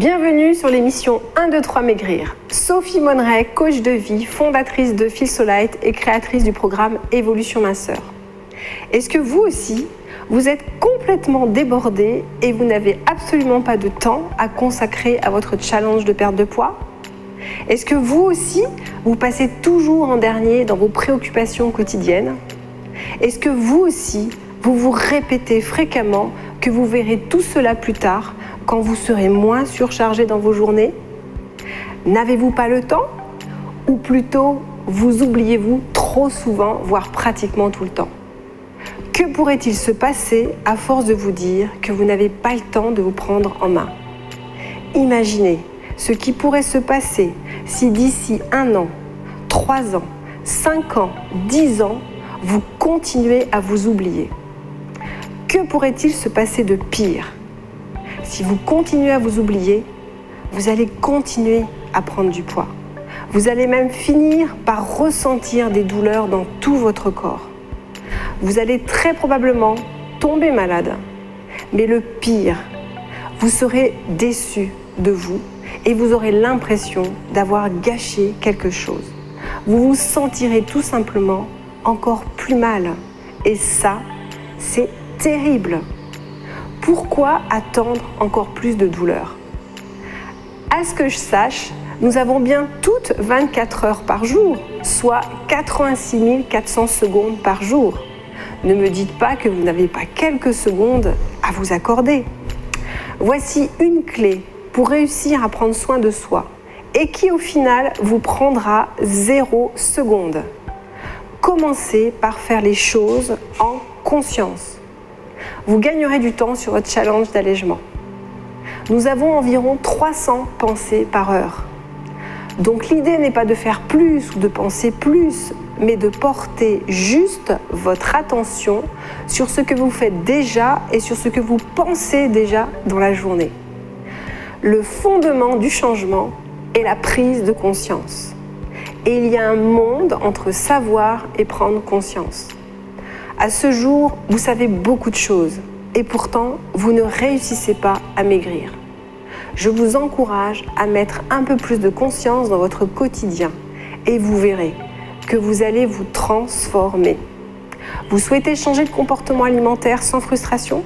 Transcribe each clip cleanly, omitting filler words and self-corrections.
Bienvenue sur l'émission 1, 2, 3 Maigrir. Sophie Monneret, coach de vie, fondatrice de Feel So Light et créatrice du programme Évolution Minceur. Est-ce que vous aussi, vous êtes complètement débordé et vous n'avez absolument pas de temps à consacrer à votre challenge de perte de poids? Est-ce que vous aussi, vous passez toujours en dernier dans vos préoccupations quotidiennes? Est-ce que vous aussi, vous vous répétez fréquemment que vous verrez tout cela plus tard quand vous serez moins surchargé dans vos journées? N'avez-vous pas le temps? Ou plutôt, vous oubliez-vous trop souvent, voire pratiquement tout le temps? Que pourrait-il se passer à force de vous dire que vous n'avez pas le temps de vous prendre en main? Imaginez ce qui pourrait se passer si d'ici 1 an, 3 ans, 5 ans, 10 ans, vous continuez à vous oublier. Que pourrait-il se passer de pire? Si vous continuez à vous oublier, vous allez continuer à prendre du poids. Vous allez même finir par ressentir des douleurs dans tout votre corps. Vous allez très probablement tomber malade. Mais le pire, vous serez déçu de vous et vous aurez l'impression d'avoir gâché quelque chose. Vous vous sentirez tout simplement encore plus mal. Et ça, c'est terrible. Pourquoi attendre encore plus de douleur? À ce que je sache, nous avons bien toutes 24 heures par jour, soit 86 400 secondes par jour. Ne me dites pas que vous n'avez pas quelques secondes à vous accorder. Voici une clé pour réussir à prendre soin de soi et qui au final vous prendra 0 seconde. Commencez par faire les choses en conscience. Vous gagnerez du temps sur votre challenge d'allègement. Nous avons environ 300 pensées par heure. Donc l'idée n'est pas de faire plus ou de penser plus, mais de porter juste votre attention sur ce que vous faites déjà et sur ce que vous pensez déjà dans la journée. Le fondement du changement est la prise de conscience. Et il y a un monde entre savoir et prendre conscience. À ce jour, vous savez beaucoup de choses et pourtant, vous ne réussissez pas à maigrir. Je vous encourage à mettre un peu plus de conscience dans votre quotidien et vous verrez que vous allez vous transformer. Vous souhaitez changer de comportement alimentaire sans frustration?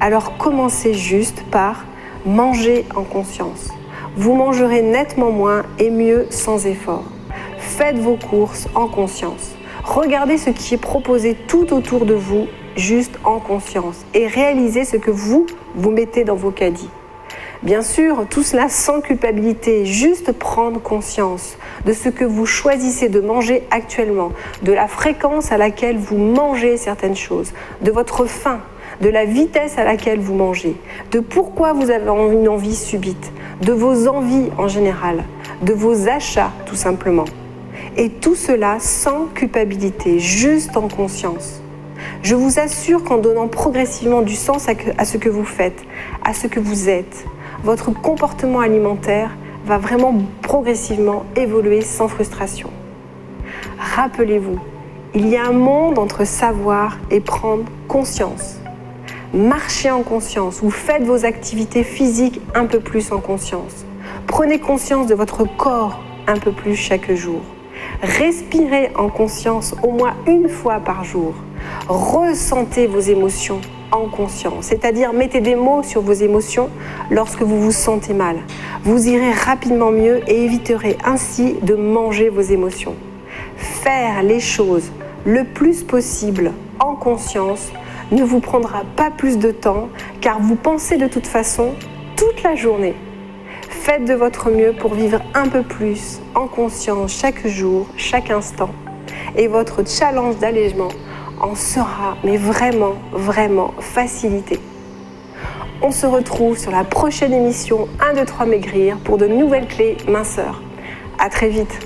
Alors commencez juste par manger en conscience. Vous mangerez nettement moins et mieux sans effort. Faites vos courses en conscience. Regardez ce qui est proposé tout autour de vous, juste en conscience, et réalisez ce que vous mettez dans vos caddies. Bien sûr, tout cela sans culpabilité, juste prendre conscience de ce que vous choisissez de manger actuellement, de la fréquence à laquelle vous mangez certaines choses, de votre faim, de la vitesse à laquelle vous mangez, de pourquoi vous avez une envie subite, de vos envies en général, de vos achats tout simplement. Et tout cela sans culpabilité, juste en conscience. Je vous assure qu'en donnant progressivement du sens à ce que vous faites, à ce que vous êtes, votre comportement alimentaire va vraiment progressivement évoluer sans frustration. Rappelez-vous, il y a un monde entre savoir et prendre conscience. Marchez en conscience ou faites vos activités physiques un peu plus en conscience. Prenez conscience de votre corps un peu plus chaque jour. Respirez en conscience au moins 1 fois par jour. Ressentez vos émotions en conscience, c'est-à-dire mettez des mots sur vos émotions lorsque vous vous sentez mal. Vous irez rapidement mieux et éviterez ainsi de manger vos émotions. Faire les choses le plus possible en conscience ne vous prendra pas plus de temps car vous pensez de toute façon toute la journée. Faites de votre mieux pour vivre un peu plus en conscience chaque jour, chaque instant. Et votre challenge d'allègement en sera mais vraiment, vraiment facilité. On se retrouve sur la prochaine émission 1, 2, 3 Maigrir pour de nouvelles clés minceur. À très vite.